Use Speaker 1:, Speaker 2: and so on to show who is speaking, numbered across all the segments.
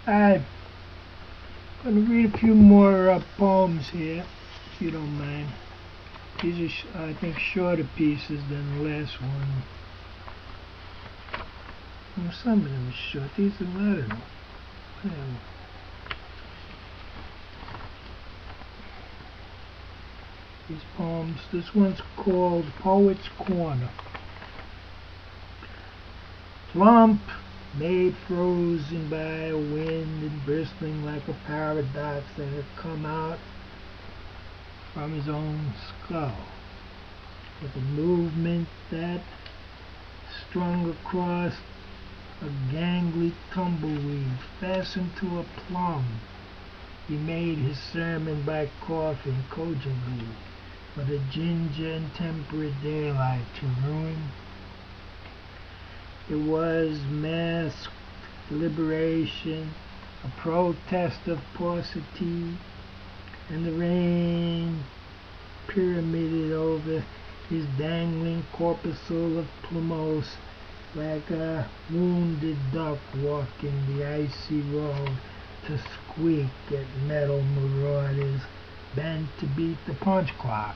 Speaker 1: I'm going to read a few more poems here, if you don't mind. These are, I think, shorter pieces than the last one. Well, some of them are short. These are, I don't know. Whatever. These poems. This one's called Poet's Corner. Plump, made frozen by a wind and bristling like a paradox that had come out from his own skull, with a movement that strung across a gangly tumbleweed fastened to a plum. He made his sermon by coughing cogently for the ginger and temperate daylight to ruin. It was masked liberation, a protest of paucity, and the rain pyramided over his dangling corpuscle of plumose like a wounded duck walking the icy road to squeak at metal marauders bent to beat the punch clock.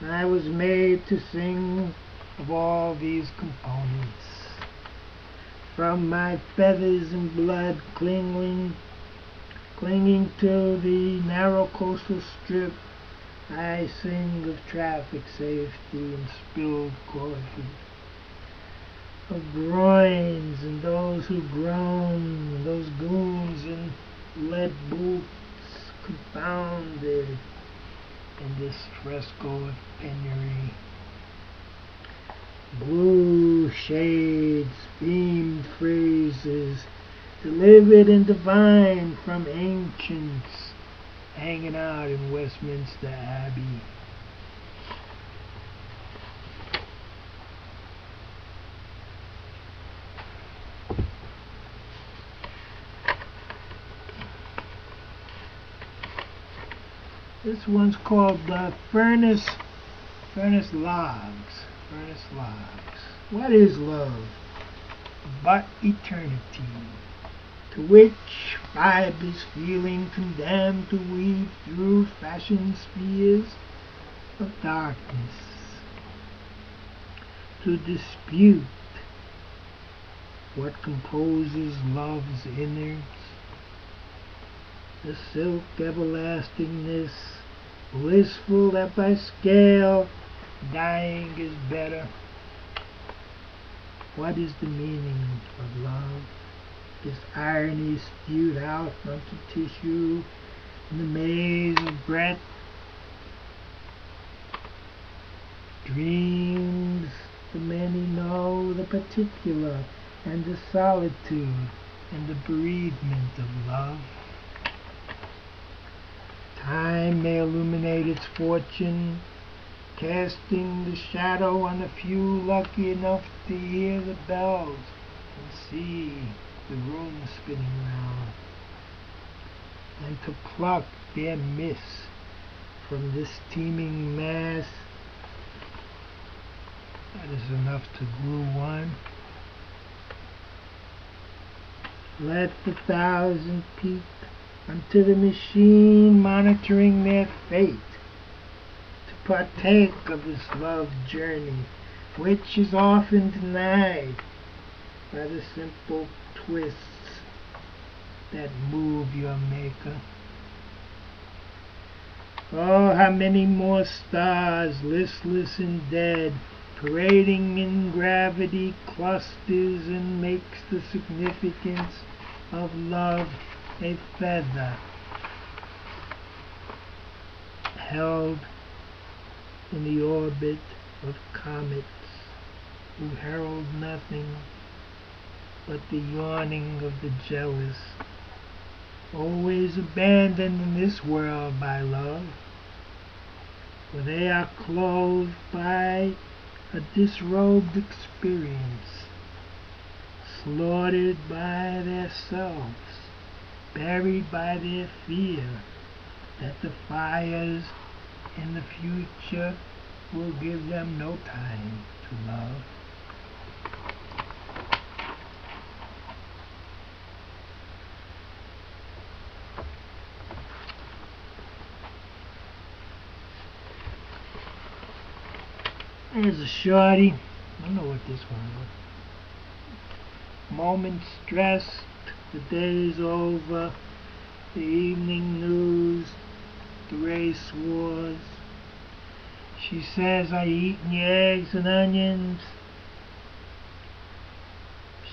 Speaker 1: I was made to sing of all these components, from my feathers and blood clinging to the narrow coastal strip. I sing of traffic safety and spilled coffee, of groins and those who groan, and those goons in lead boots confounded in this fresco of penury. Blue shades, beamed phrases, delivered and divine from ancients hanging out in Westminster Abbey. This one's called Furnace Logs. Furnace Logs. What is love but eternity, to which fibers feeling condemned to weave through fashion spheres of darkness, to dispute what composes love's innards, the silk everlastingness, blissful that by scale dying is better. What is the meaning of love? This irony spewed out onto tissue in the maze of breath. Dreams the many know the particular and the solitude and the bereavement of love. Time may illuminate its fortune, casting the shadow on the few lucky enough to hear the bells and see the room spinning round, and to pluck their mists from this teeming mass. That is enough to glue one. Let the thousand peek unto the machine monitoring their fate, to partake of this love journey, which is often denied by the simple twists that move your maker. Oh, how many more stars, listless and dead, parading in gravity clusters, and makes the significance of love a feather held in the orbit of comets who herald nothing but the yawning of the jealous, always abandoned in this world by love, for they are clothed by a disrobed experience, slaughtered by their selves, buried by their fear that the fires in the future will give them no time to love. There's a shorty. I don't know what this one was. Moment stressed, the day is over, the evening news, the race wars. She says I eaten your eggs and onions.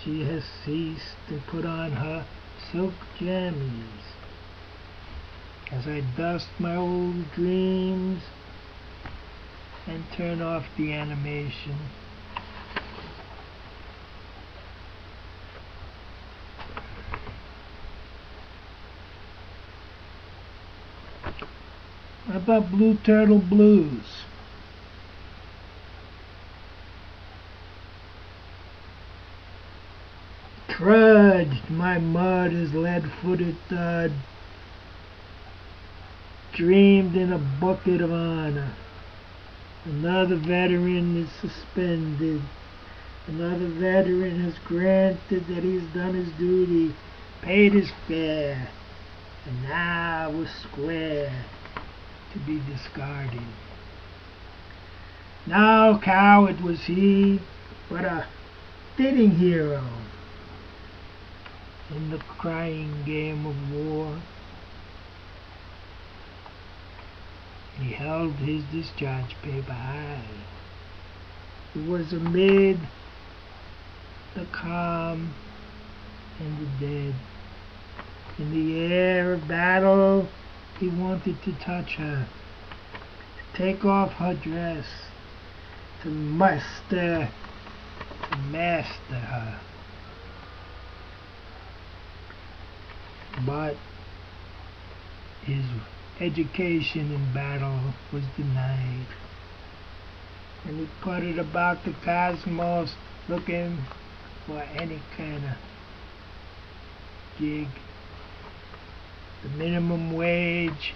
Speaker 1: She has ceased and put on her silk jammies. As I dust my old dreams and turn off the animation. What about Blue Turtle Blues? Trudged my mud as lead-footed thud, dreamed in a bucket of honor. Another veteran is suspended. Another veteran has granted that he's done his duty, paid his fare, and now was square to be discarded. No coward was he, but a fitting hero in the crying game of war. He held his discharge paper high. It was amid the calm and the dead. In the air of battle, he wanted to touch her, to take off her dress, to master her. But his education in battle was denied, and he puttered about the cosmos looking for any kind of gig. The minimum wage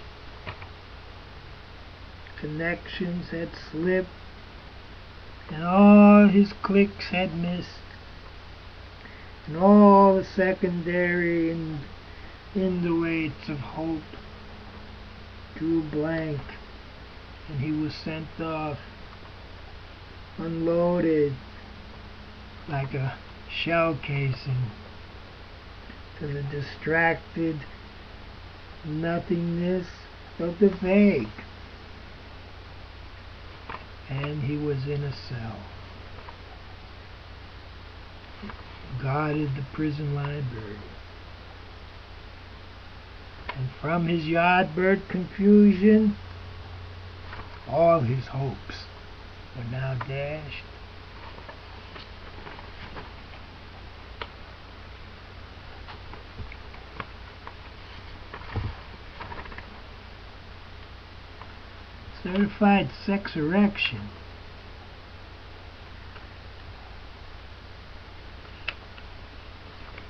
Speaker 1: connections had slipped, and all his clicks had missed, and all the secondary and weights of hope drew blank, and he was sent off, unloaded like a shell casing to the distracted nothingness of the vague. And he was in a cell, guarded the prison library. And from his yardbird confusion, all his hopes were now dashed. Certified sex erection.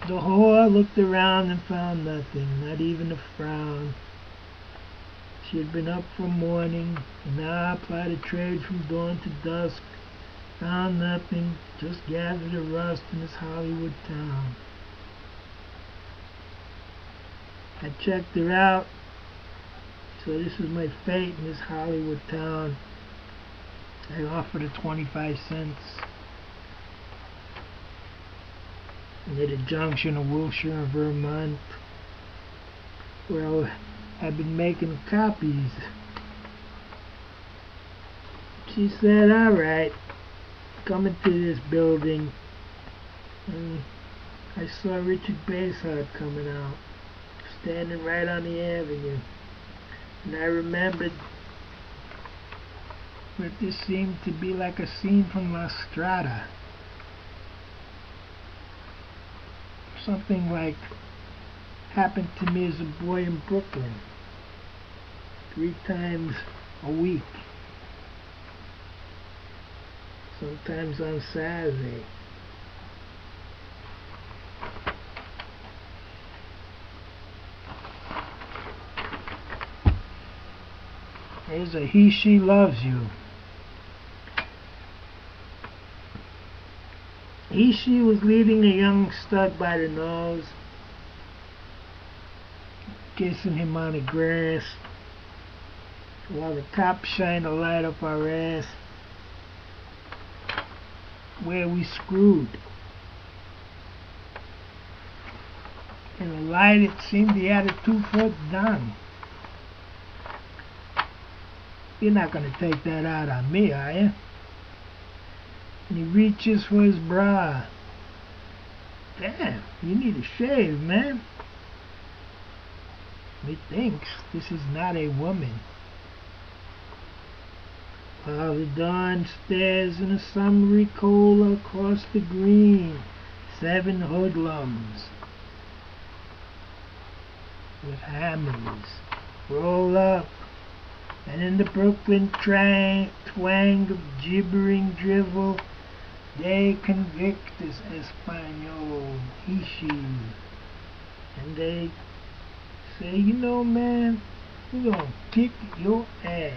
Speaker 1: The whore looked around and found nothing, not even a frown. She had been up from morning, and now plied a trade from dawn to dusk. Found nothing, just gathered a rust in this Hollywood town. I checked her out, so this was my fate in this Hollywood town. I offered her 25 cents. At a junction of Wilshire and Vermont, where I've been making copies. She said, all right, come into this building. And I saw Richard Basehart coming out, standing right on the avenue. And I remembered that this seemed to be like a scene from La Strada. Something like happened to me as a boy in Brooklyn, 3 times a week, sometimes on Saturday. There's a he, she loves you. He, she was leading a young stud by the nose, kissing him on the grass, while the cops shine a light up our ass. where we screwed. In the light, it seemed he had it 2 foot down. You're not going to take that out on me, are you? And he reaches for his bra. Damn, you need a shave, man. Methinks this is not a woman. While the dawn stares in a summery cola across the green, 7 hoodlums with hammers roll up, and in the Brooklyn twang of gibbering drivel, they convict as Espanol, he, she, and they say, you know, man, we're gonna kick your ass.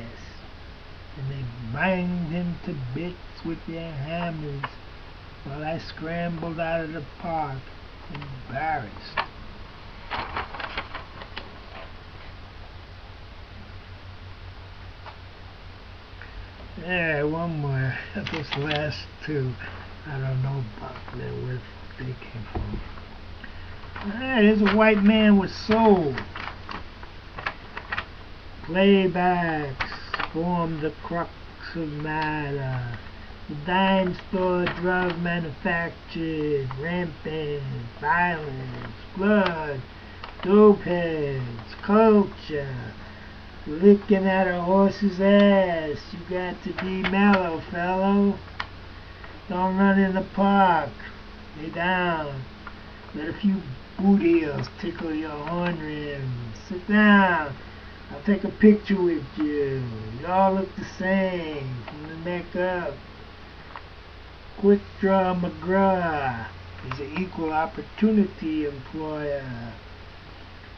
Speaker 1: And they banged him to bits with their hammers while I scrambled out of the park, embarrassed. Yeah, one more. Those last 2, I don't know about them, where they came from. Alright, there's a white man with soul. Playbacks form the crux of matter. The dime store, drug manufactured, rampant, violence, blood, dope heads, culture, licking at a horse's ass. You got to be mellow, fellow. Don't run in the park. Lay down. Let a few boot heels tickle your horn rims. Sit down. I'll take a picture with you. You all look the same from the neck up. Quick Draw McGraw is an equal opportunity employer.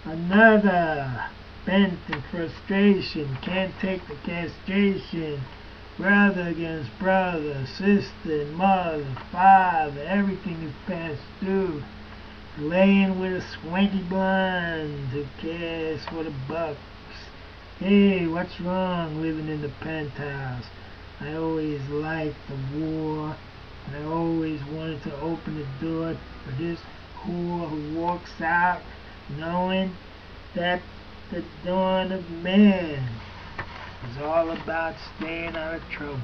Speaker 1: Another bent in frustration, can't take the castration. Brother against brother, sister, mother, father, everything is past due. Laying with a swanky blonde who cares for the bucks. Hey, what's wrong living in the penthouse? I always liked the war, and I always wanted to open the door for this whore who walks out knowing that the dawn of man is all about staying out of trouble.